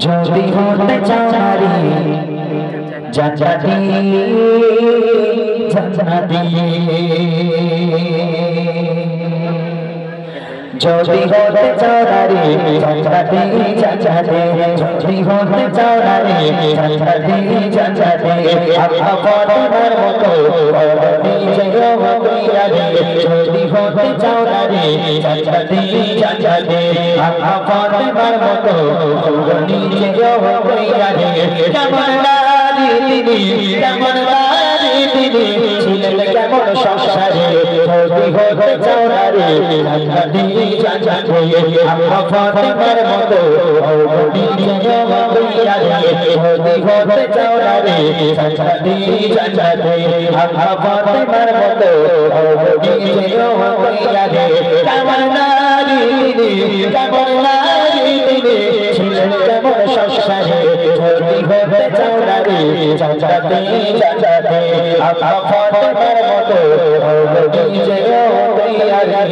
যদি হতে চাও নারী জান্নাতি জান্নাতি, যদি হতে চাও নারী জান্নাতি জান্নাতি, যদি হতে চাও নারী জান্নাতি জান্নাতি, আল্লাহ ফাতেমার মতো নিজে হইয়া রে। যদি হতে চাও নারী জান্নাতি জান্নাতি, আল্লাহ ফাতেমার মতো নিজে হইয়া রে। কেমন নারী তিনি, কেমন নারী তিনি, ছিলেন কেমন সংসারে। যদি হতে চাও নারী জান্নাতি জান্নাতি, আল্লাহ ফাতেমার মতো নিজে হইয়া রে। যদি হতে চাও নারী জান্নাতি জান্নাতি, আল্লাহ ফাতেমার মতো নিজে হইয়া রে। কেমন নারী তিনি, কেমন নারী তিনি, ছিলেন কেমন সংসারে। যদি হতে চাও নারী জান্নাতি জান্নাতি, আল্লাহ ফাতেমার মতো নিজে হইয়া রে।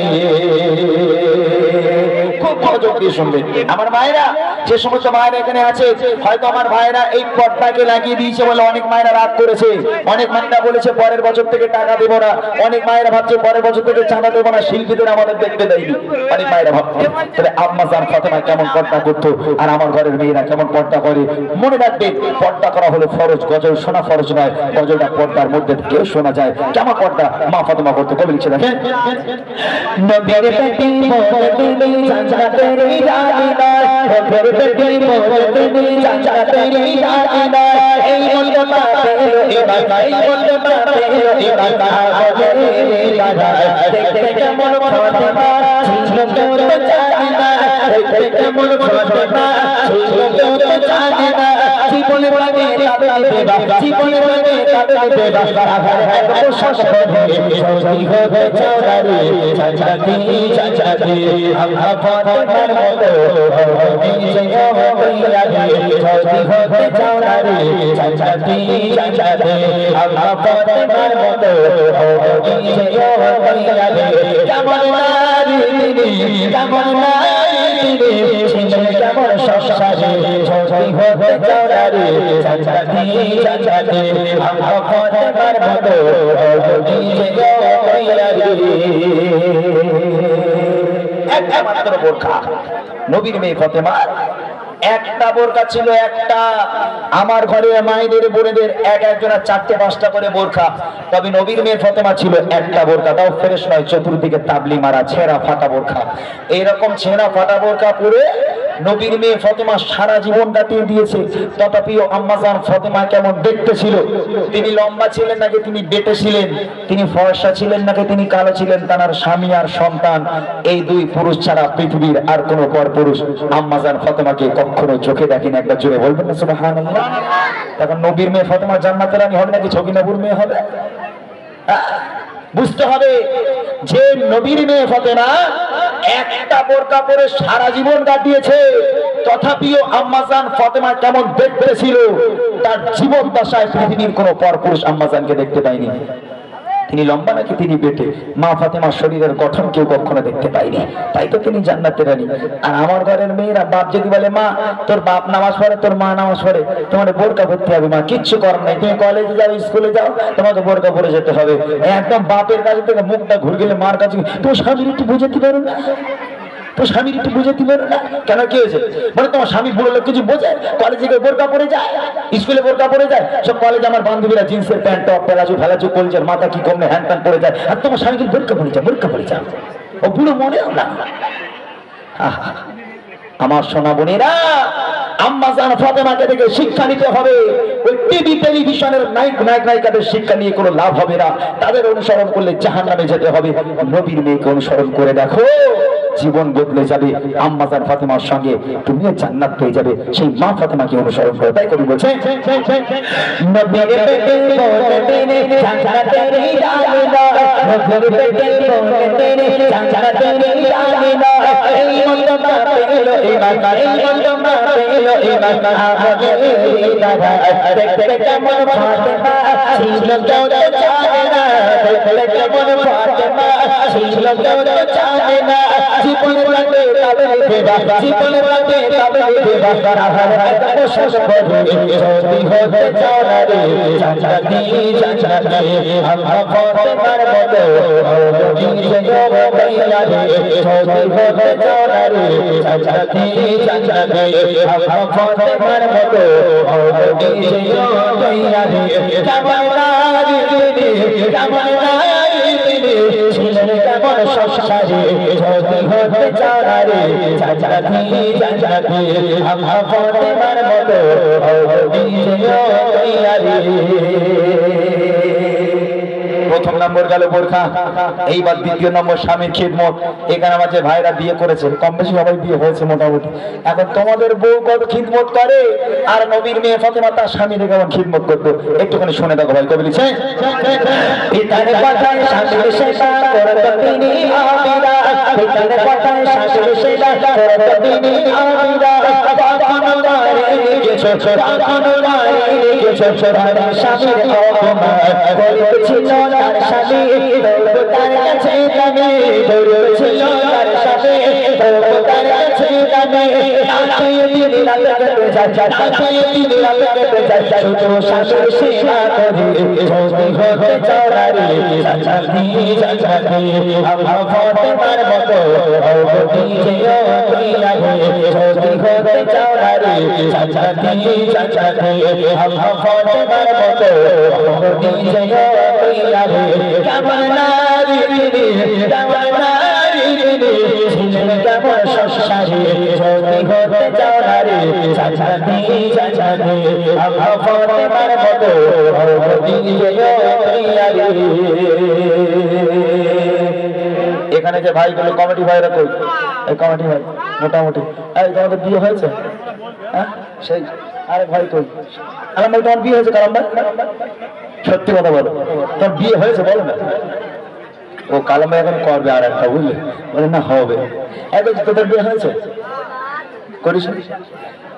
খুব মনোযোগ দিয়ে শুনবেন আমার মায়েরা। যে সমস্ত মায়েরা এখানে আছে, হয়তো আমার ভাইরা এই পর্দাকে লাগিয়ে দিয়েছে বলে অনেক মায়েরা রাগ করেছে, অনেক মায়েরা বলেছে পরের বছর থেকে টাকা দেবো না, অনেক মায়েরা ভাবছে পরের বছর থেকে চাঁদা দেবো না, শিল্পীদের আমাদের দেখতে দেয়নি। অনেক মায়েরা ভাবছে তাহলে আম্মা জান ফাতেমা কেমন পর্দা করতো আর আমার ঘরের মেয়েরা কেমন পর্দা করে। মনে রাখবেন পর্দা করা হলো ফরজ, গজল শোনা ফরজ নয়, গজলটা পর্দার মধ্যে কেউ শোনা যায়। কেমন পর্দা মা ফাতেমা করতো, কবি লিখছে দেখেন। নবীর বেটি মোহদিনী জান্নাতের রানীনা, নবীর বেটি মোহদিনী জান্নাতের রানীনা, এই মূল্যটা পেলো ইমান, এই মূল্যটা পেলো ইমান, আমাদের রাজা। দেখতে কেমন ফাতেমা ছিল তোর জানিনা, দেখতে কেমন ফাতেমা ছিল তোর জানিনা, জীবনে মানে তাদের দেবা, জীবনে মানে তাদের দেবা, আহার এক পোশাক পরে যদি হতে চাও নারী জান্নাতি জান্নাতি, আল্লাহ ফাতেমার মতো নিজে হইয়া রে। যদি হতে চাও নারী জান্নাতি জান্নাতি, আল্লাহ ফাতেমার মতো নিজে হইয়া রে। কেমন নারী তিনি, কেমন নারী তিনি, ছিলেন কেমন সংসারে। যদি হতে চাও নারী জান্নাতি জান্নাতি, আল্লাহ ফাতেমার মতো নিজে হইয়া রে। একটা মাত্র বোরখা নবীর মেয়ে ফাতেমার, একটা বোরখা ছিল একটা। আমার ঘরে মায়েদের বোনেদের এক একজনের 4টে 5টা করে বোরখা, তবে নবীর মেয়ে ফাতেমা ছিল একটা বোরখা, তাও ফ্রেশ নয়, চতুর্দিকে তাবলি মারা ছেঁড়া ফাটা বোরখা। এইরকম ছেঁড়া ফাটা বোরখা পরে নবীর মেয়ে ফাতেমা সারা জীবন কাটিয়ে দিয়েছে। তথাপিও আম্মা জান ফাতেমা কেমন দেখতে ছিল, তিনি লম্বা ছিলেন নাকি তিনি বেটে ছিলেন, তিনি ফর্সা ছিলেন নাকি তিনি কালো ছিলেন, তার স্বামী আর সন্তান এই দুই পুরুষ ছাড়া পৃথিবীর আর কোন পর পুরুষ আম্মা জান ফাতেমাকে কখনো চোখে দেখেনি। একবার জোরে বলবেন না সুবহানাল্লাহ। তখন নবীর মেয়ে ফাতেমা জান্নাতের রানী হবে নাকি ছকিনাপুর মেয়ে হবে? বুঝতে হবে যে নবীর মেয়ে ফাতেমা একটা বোরকা পরে সারা জীবন কাটিয়েছে, তথাপিও আম্মা জান ফাতেমা কেমন দেখতে ছিল তার জীবন দশায় পৃথিবীর কোন পরপুরুষ আম্মা জানকে দেখতে পায়নি। তিনি লম্বা নাকি তিনি বেটে, মা ফাতেমার শরীরের গঠন কেউ কখনো দেখতে পায়নি, তাই তো তিনি জান্নাতের রানী। আর আমার ঘরের মেয়েরা বাপ যদি বলে মা তোর বাপ নামাজ পড়ে, তোর মা নামাজ পড়ে, তোমার বোরকা পড়তে হবে, মা কিচ্ছু করার নাই, তুমি কলেজে যাও স্কুলে যাও তোমাকে বোরকা পরে যেতে হবে। একদম বাপের কাছে থেকে মুখটা ঘুরে গেলে মার কাছে তোর স্বামীর একটু বুঝাতে পারো না, তোর স্বামীর একটু বুঝাতে পারো না, কেন কি হয়েছে বলে তোমার স্বামী বুড়ো লোক কিছু বোঝে, কলেজে গিয়ে বোরকা পরে যায়, স্কুলে বোরকা পরে যায়, সব কলেজে আমার বান্ধবীরা জিন্সের প্যান্ট টপ প্লাজো ফেলাচু কলজের মাথা কি কমে হ্যান্ড প্যান্ট পরে যায়, আর তোমার স্বামী কিন্তু বোরকা পরে যায়, বোরকা পরে যায়, ও বুড়ো মনেও না। আমার সোনা বোনেরা, আম্মা জান ফাতেমাকে থেকে শিক্ষা নিতে হবে। ওই টিভি টেলিভিশনের নায়িকাদের শিক্ষা নিয়ে কোনো লাভ হবে না, তাদের অনুসরণ করলে জাহান্নামে যেতে হবে। নবীর মেয়েকে অনুসরণ করে দেখো, জীবন বদলে যাবে। আম্মা জান ফাতেমার সঙ্গে তুমিও জান্নাত পেয়ে যাবে। সেই মা ফাতেমাকে অনুসরণ করো। তাই কবি বলছে নবীর বেটি বলতেনে জান্নাতের রানীনা, নবীর বেটি বলতেনে জান্নাতের রানীনা, এই মন্তব্য পেলো ইমান, এই মন্তব্য পেলো ইমান, আমাদের দাদা দেখতে কেমন ফাতেমা ছিল কেউ তো জানে না, দেখতে কেমন ফাতেমা ছিল কেউ তো জানে না, জীবনে রাতে তবে দেবা জীবনে রাতে তবে দেবা তাহার এত সব করে যদি হতে চাও না রে জান্নাতি জান্নাতি আল্লাহ ফাতেমার মতো নিজে গো ভাইয়া রে যদি হতে চাও না রে জান্নাতি জান্নাতি আল্লাহ ফাতেমার মতো নিজে গো ভাইয়া রে কেমন নারী তিনি কেমন নারী তিনি ছিলেন কেমন সংসারে যদি হতে চাও না রে জান্নাতি জান্নাতি আল্লাহ ফাতেমার মতো নিজে গো ভাইয়া রে। প্রথম নম্বর গেল বোরখা, এইবার দ্বিতীয় নম্বর স্বামীর খিদমত। এখানে আমার যে ভাইরা বিয়ে করেছে কম বেশি সবাই বিয়ে হয়েছে মোটামুটি, এখন তোমাদের বউ কত খিদমত করে আর নবীর মেয়ে ফাতেমা তার স্বামীর কেমন খিদমত করতো একটুখানি শুনে দেখো ভাই। কবি লিখছে পিতার কথায় স্বামীর সেবা করতো তিনি আবিরা, পিতার কথায় স্বামীর সেবা করতো তিনি আবিরা, কখনো গায়ে গেছো কখনো গায়ে গেছো স্বামীর অপমান করেছিল তার স্বামী তবু তার কাছে দামি করেছিল তার স্বামী তবু তার কাছে দামি নাচিয়ে দিন রাত কেটে যাচ্ছে নাচিয়ে দিন রাত কেটে যাচ্ছে শুধু স্বামীর সেবা করে যদি হতে চাও না রে জান্নাতি জান্নাতি আল্লাহ ফাতেমার মতো নিজে ভাইয়া রে যদি হতে চাও না রে জান্নাতি জান্নাতি আল্লাহ ফাতেমার মতো নিজে ভাইয়া রে কেমন নারী তিনি কেমন নারী তিনি ছিলেন কেমন সংসারে যদি হতে চাও না রে জান্নাতি জান্নাতি আল্লাহ ফাতেমার মতো নিজে ভাইয়া রে। এখানে যে ভাইগুলো কমিটি ভাইরা কই, এই কমিটি ভাই মোটামুটি এই তোমাদের বিয়ে হয়েছে? হ্যাঁ সেই আরে ভাই কই আলম ভাই তোমার বিয়ে হয়েছে? কালাম ভাই সত্যি কথা বলো, তোর বিয়ে হয়েছে বলো না। ও কালাম ভাই এখন করবে আর একটা, বুঝলে বলে না হবে এখন তোদের বিয়ে হয়েছে করিস।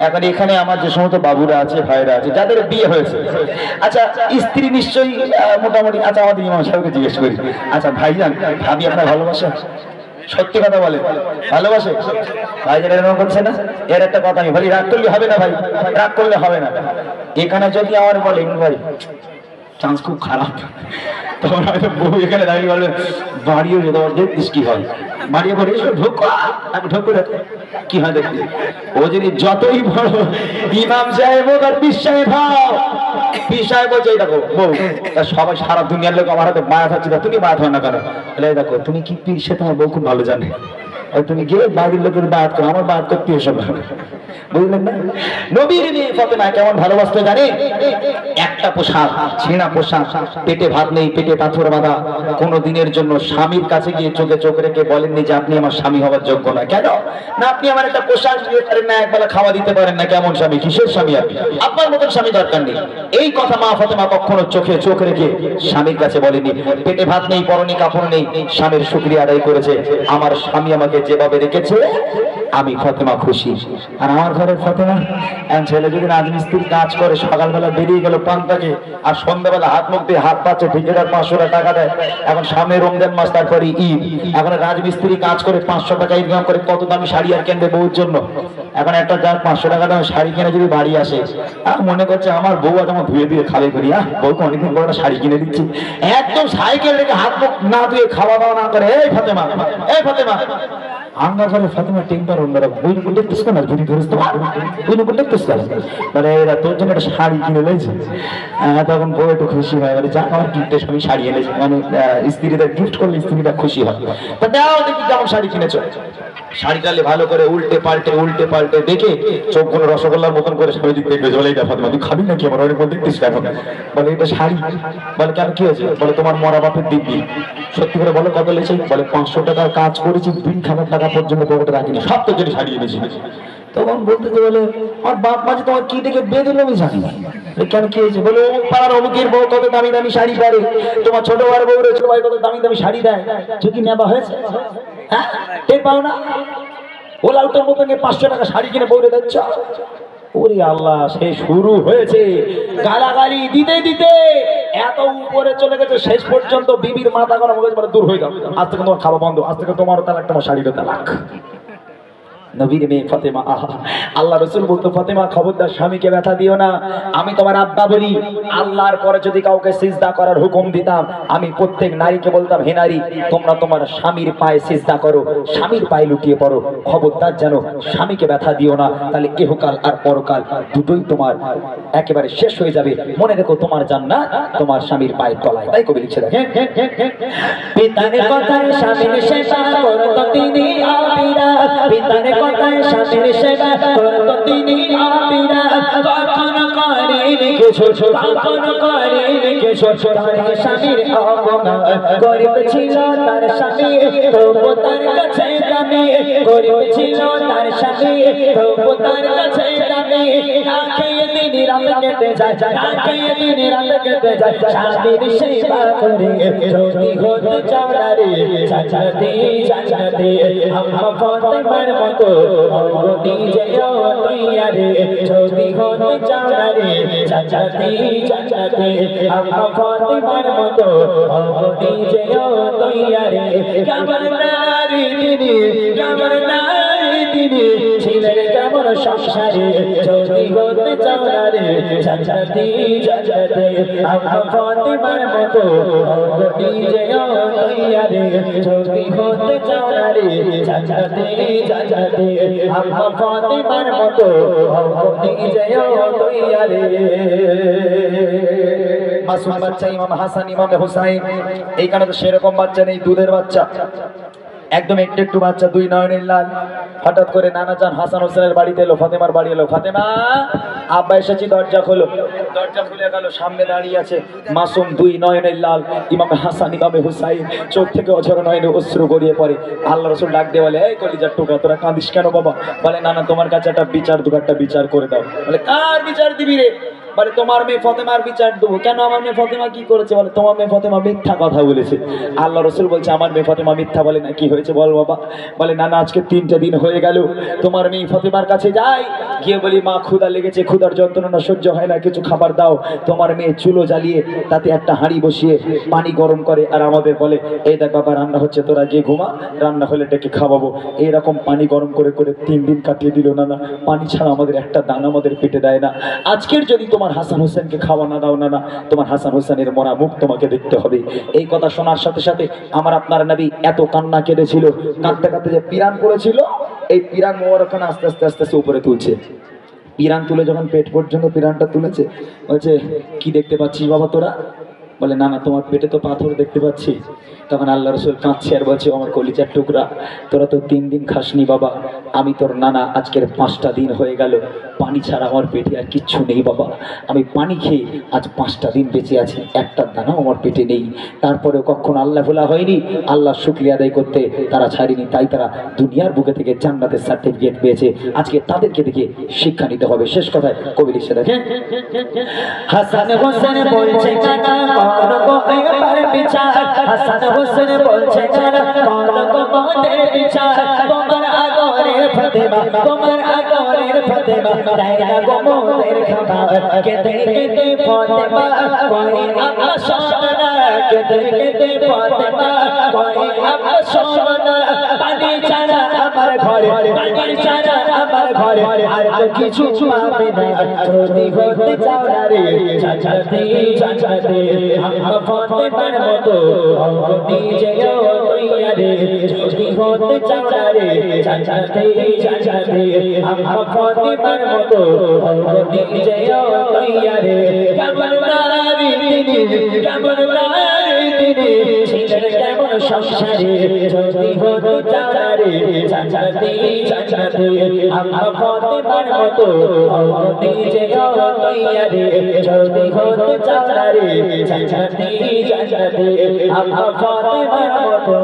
এখন এখানে আমার যে সমস্ত বাবুরা আছে ভাইরা আছে যাদের বিয়ে হয়েছে, আচ্ছা স্ত্রী নিশ্চয়ই মোটামুটি, আচ্ছা আমাদের ইমাম সাহেবকে জিজ্ঞেস করি, আচ্ছা ভাইজান ভাবি আপনার ভালোবাসে? সত্যি কথা বলে ভালোবাসে? ভাইজান এরকম করছে না? এর একটা কথা আমি বলি, রাগ করলে হবে না ভাই, রাগ করলে হবে না। এখানে যদি আমার বলেন ভাই চান্স খুব খারাপ, তখন হয়তো বউ এখানে দাঁড়িয়ে বলবে বাড়িও যেতে পারছে কি হয় বাড়িয়ে পড়ে ঢোক করে কি হয় দেখতে। ও যদি যতই বড় ইমাম সাহেব হোক আর পীর সাহেব হোক, পীর সাহেব বলছে এই দেখো বউ সবাই সারা দুনিয়ার লোক আমার হাতে মায়া থাকছে, তুমি মায়া থাকো না কেন? এই দেখো তুমি কি পীর, সে তোমার বউ খুব ভালো জানে, তুমি গিয়ে বাড়ির লোকের বায়াত করো, আমার বায়াত করতে এসব বুঝলেন না? নবীর মেয়ে ফাতেমা কেমন ভালোবাসতে জানে? একটা পোশাক ছেঁড়া পোশাক, পেটে ভাত নেই, পেটে পাথর বাঁধা, কোনো দিনের জন্য স্বামীর কাছে গিয়ে চোখে চোখ রেখে বলেননি যে আপনি আমার স্বামী হওয়ার যোগ্য না। কেন না? আপনি আমার একটা পোশাক দিতে পারেন না, একবেলা খাওয়া দিতে পারেন না, কেমন স্বামী? কিসের স্বামী আপনি? আপনার মতন স্বামী দরকার নেই। এই কথা মা ফাতেমা কখনো চোখে চোখ রেখে স্বামীর কাছে বলেনি। পেটে ভাত নেই, পরনে কাপড় নেই, স্বামীর শুকরিয়া আদায় করেছে, আমার স্বামী আমাকে যেভাবে রেখেছে আমি ফাতেমা খুশি। আর আমার ঘরের ফাতেমা ছেলে যদি রাজমিস্ত্রির কাজ করে সকালবেলা বেরিয়ে গেল পান্তাকে, আর সন্ধ্যাবেলা হাত মুখ দিয়ে হাত পাচ্ছে ঠিকাদার 500 টাকা দেয়। এখন সামনে রমজান মাস, তারপরে ঈদ, এখন রাজমিস্ত্রি কাজ করে 500 টাকা ইনকাম করে কত দামি শাড়ি আর কিনবে বউর জন্য। এখন একটা যার 500 টাকা দাম শাড়ি কিনে যদি বাড়ি আসে, মনে করছে আমার বউ আজ আমার ধুয়ে দিয়ে খাবে করি, বউকে অনেকদিন পর শাড়ি কিনে দিচ্ছি, একদম সাইকেল রেখে হাত মুখ না ধুয়ে খাওয়া দাওয়া না করে এই ফাতেমা এই ফাতেমা আঙ্গা ঘরে ফাতেমা টেম্পার অন্যরকম। বুঝলি করতে দেখতেছ না, ঘুরি ধরেছ তো বুঝলি করতে দেখতেছ না, মানে এরা তোর জন্য একটা শাড়ি কিনে লেছে। তখন বউ একটু খুশি হয়, মানে যা আমার গিফটের আমি শাড়ি এনেছি, মানে স্ত্রীদের গিফট করলে স্ত্রীরা খুশি হয়। তা দাও দেখি কেমন শাড়ি কিনেছো। শাড়িটালে ভালো করে উল্টে পাল্টে দেখে চোখগুলো রসগোল্লার মতন করে স্বামী দিক দেখবে, বলে এটা ফাতেমা তুই খাবি নাকি? আমার অনেক বল দেখতিস এখন, বলে এটা শাড়ি। বলে কেন কি হয়েছে? বলে তোমার মরা বাপের দিব্যি। সত্যি করে বলো কত লেছে? বলে 500 টাকার কাজ করেছি, 2,000 টাকা পর্যন্ত পকেটে রাখিনি, সব তোর জন্য শাড়ি এনেছি। তখন বলতে বলে আমার বাপ মাঝে তোমার কি দেখে বেঁধে আমি জানি না। কেন কি হয়েছে? বলে ও পাড়ার অমুকের বউ কত দামি দামি শাড়ি পরে, তোমার ছোট ভাইয়ের বউ ছোট ভাই কত দামি দামি শাড়ি দেয়, ঝুঁকি নেওয়া হয়েছে? হ্যাঁ টের পাও না? ওলা উঠার মতন 500 টাকা শাড়ি কিনে বউরে দিচ্ছ, ওরে আল্লাহ, সে শুরু হয়েছে গালাগালি দিতে দিতে এত উপরে চলে গেছে, শেষ পর্যন্ত বিবির মাথা গরম হয়ে গেছে, দূর হয়ে যাও, আজ থেকে তোমার খাওয়া বন্ধ, আজ থেকে তোমার তালাক, তোমার শাড়িরও তালাক। নবীর মেয়ে ফাতেমা, আহা, আল্লাহ রাসূল বলতো, ফাতেমা খবরদার স্বামীকে ব্যথা দিও না। আমি তোমার আব্বা বলি, আল্লাহর পরে যদি কাউকে সিজদা করার হুকুম দিতাম, আমি প্রত্যেক নারীকে বলতাম, হে নারী, তোমরা তোমার স্বামীর পায়ে সিজদা করো, স্বামীর পায়ে লুটিয়ে পড়ো, খবরদার যেন স্বামীকে ব্যথা দিও না, তাহলে ইহকাল আর পরকাল দুটোই তোমার একেবারে শেষ হয়ে যাবে। মনে রেখো, তোমার জান্নাত তোমার স্বামীর পায়ের তলায়। তাই কবি লিখছে, দেখেন, পিতার কথায় স্বামীর সেবা করতো তিনি আবিরা, পিতার কথায় স্বামীর সেবা করতো তিনি আবিরা, কখনো করেনি কিছু, কখনো করেনি কিছু, তার স্বামীর অবমান, গরিব ছিল তার স্বামী, তবু তার কাছে দামি, গরিব ছিল তার স্বামী, তবু তার কাছে দামি, না খেয়ে দিন রাত কেটে যায়, না খেয়ে দিন রাত কেটে যায়, স্বামীর সেবা করে যদি হতে চাও নারী, জান্নাতে জান্নাতে আম্মা ফাতেমার মতো নিজে তৈয়ারে, যদি হতে চাও নারী, জান্নাতে জান্নাতে আম্মা ফাতেমার মতো নিজে তৈয়ারে। কেমন নারী তিনি, কেমন নারী তিনি, ছিলেন কেমন সংসারে, যদি হতে চাও নারী, জান্নাতে জান্নাতে আম্মা ফাতেমার মতো নিজে তৈয়ারে, যদি হতে চাও নারী, জান্নাতে জান্নাতে আম্মা ফাতেমার মতো নিজে তৈয়ারে। মাসুম বাচ্চা ইমাম হাসান, ইমাম হুসাইন, এইখানে তো সেরকম বাচ্চা নেই, দুধের বাচ্চা, একদম একটু একটু বাচ্চা, দুই নয়নের লাল। হঠাৎ করে নানা চান হাসান হোসেনের বাড়িতে এলো, ফাতেমার বাড়ি এলো, ফাতেমা আব্বা এসেছি, দরজা খোলো, দরজা খুলে গেল, সামনে দাঁড়িয়ে আছে মাসুম দুই নয়নের লাল ইমামে হাসান, ইমামে হুসাইন, চোখ থেকে অঝর নয়নে অশ্রু গড়িয়ে পড়ে। আল্লাহ রাসূল ডাক দিয়ে বলে, এই কলিজার টুকরা, তোরা কাঁদিস কেন বাবা? বলে, নানা তোমার কাছে একটা বিচার দেবো, একটা বিচার করে দাও। বলে, কার বিচার দিবি রে? বলে, তোমার মেয়ে ফাতেমার বিচার দেবো। কেন, আমার মেয়ে ফাতেমা কি করেছে? বলে, তোমার মেয়ে ফাতেমা মিথ্যা কথা বলেছে। আল্লাহ রাসূল বলছে, আমার মেয়ে ফাতেমা মিথ্যা বলে না, কি হয়েছে বল বাবা? বলে, না না, আজকে 3টে দিন হয়ে গেল তোমার মেয়ে ফাতেমার কাছে যাই, গিয়ে বলি, মা ক্ষুধা লেগেছে, ক্ষুধার যন্ত্রণা সহ্য হয় না, কিছু খাবার দাও। তোমার মেয়ে চুলো জ্বালিয়ে তাতে একটা হাঁড়ি বসিয়ে পানি গরম করে আর আমাদের বলে, এই দেখ বাবা রান্না হচ্ছে, তোরা গিয়ে ঘুমা, রান্না হলে ডেকে খাওয়াবো। এইরকম পানি গরম করে করে 3 দিন কাটিয়ে দিল। না না, পানি ছাড়া আমাদের একটা দানা আমাদের পেটে দেয় না। আজকের যদি তোমার হাসান হোসেনকে খাওয়া না দাও, না না, তোমার হাসান হোসেনের মরা মুখ তোমাকে দেখতে হবে। এই কথা শোনার সাথে সাথে আমার আপনার নবী এত কান্না কেঁদেছিল, কাঁদতে কাঁদতে যে পিরান করেছিল, এই পিরান মোবারকখানা আস্তে আস্তে আস্তে আস্তে উপরে তুলছে। পিরান তুলে যখন পেট পর্যন্ত পিরানটা তুলেছে, বলছে, কি দেখতে পাচ্ছিস বাবা তোরা? বলে, না না, তোমার পেটে তো পাথর দেখতে পাচ্ছি। তখন আল্লাহ রাসূল কাঁদছে আর বলছে, আমার কলিজার টুকরা, তোরা তো 3 দিন খাসনি বাবা, আমি তোর নানা আজকের 5টা দিন হয়ে গেল, পানি ছাড়া আমার পেটে আর কিচ্ছু নেই বাবা। আমি পানি খেয়ে আজ 5টা দিন বেঁচে আছি, একটা দানাও আমার পেটে নেই। তারপরেও কখনো আল্লাহ ভোলা হয়নি, আল্লাহ শুকরিয়া আদায় করতে তারা ছাড়েনি, তাই তারা দুনিয়ার বুকে থেকে জান্নাতের সার্টিফিকেট পেয়েছে। আজকে তাদেরকে দেখে শিক্ষা নিতে হবে। শেষ কথায় কবি লিখে দেখেন, হাসান হোসেন বলছে, হাসান হোসেন বলছে, তোমার আগরের ফাতেমা, তোমার আগরের ফাতেমা, তাইরা গোমদের খাবার, কেঁদে কেঁদে ফাতেমা কই আব্বা সোনা, কেঁদে কেঁদে ফাতেমা কই আব্বা সোনা, পানি ছাড়া আমার ঘরে, পানি ছাড়া আমার ঘরে আর তো কিছু পাবে না, যদি হতে চাও না রে, জান্নাতে জান্নাতে আম্মা ফাতেমার মতো নিজে তৈয়ারে, যদি হতে চাও না রে, জান্নাতে জান্নাতে আম্মা ফাতেমার মতো নিজে তৈয়ারে। কেমন নারী তিনি, কেমন নারী তিনি, ছিলেন কেমন সংসারে, যদি হতে চাও না রে, জান্নাতে জান্নাতে আম্মা ফাতেমার মতো নিজে তৈয়ারে, যদি হতে চাও না রে, জান্নাতে জান্নাতে আম্মা ফাতেমার মতো।